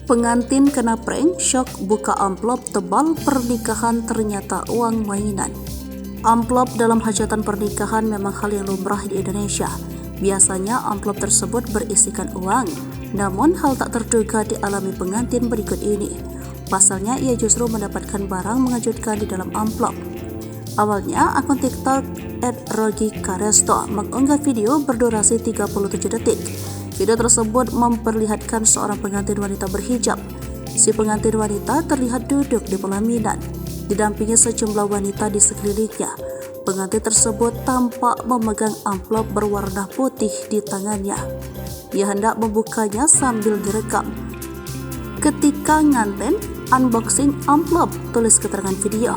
Pengantin kena prank, syok buka amplop tebal pernikahan ternyata uang mainan. Amplop dalam hajatan pernikahan memang hal yang lumrah di Indonesia. Biasanya amplop tersebut berisikan uang, namun hal tak terduga dialami pengantin berikut ini. Pasalnya ia justru mendapatkan barang mengejutkan di dalam amplop. Awalnya akun TikTok @rogikaresto mengunggah video berdurasi 37 detik. Video tersebut memperlihatkan seorang pengantin wanita berhijab. Si pengantin wanita terlihat duduk di pelaminan, didampingi sejumlah wanita di sekelilingnya. Pengantin tersebut tampak memegang amplop berwarna putih di tangannya. Ia hendak membukanya sambil direkam. Ketika nganten unboxing amplop, tulis keterangan video.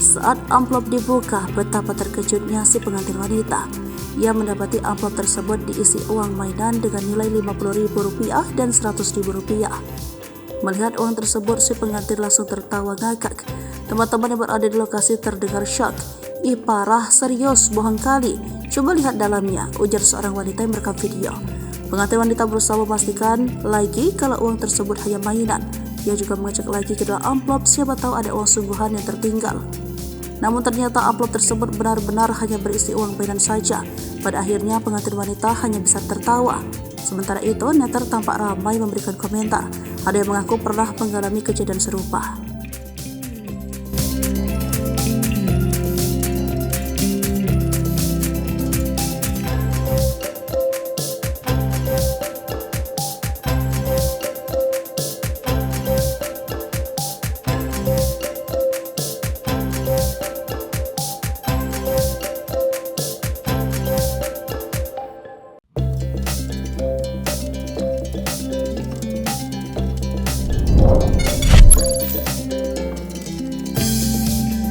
Saat amplop dibuka, betapa terkejutnya si pengantin wanita. Ia mendapati amplop tersebut diisi uang mainan dengan nilai Rp50.000 dan Rp100.000. Melihat uang tersebut, si pengantin langsung tertawa ngakak. Teman-teman yang berada di lokasi terdengar syok. "Ih parah, serius, bohong kali. Coba lihat dalamnya," ujar seorang wanita yang merekam video. Pengantin wanita berusaha memastikan lagi kalau uang tersebut hanya mainan. Ia juga mengecek lagi ke dalam amplop, siapa tahu ada uang sungguhan yang tertinggal. Namun ternyata amplop tersebut benar-benar hanya berisi uang mainan saja. Pada akhirnya pengantin wanita hanya bisa tertawa. Sementara itu, netizen tampak ramai memberikan komentar. Ada yang mengaku pernah mengalami kejadian serupa.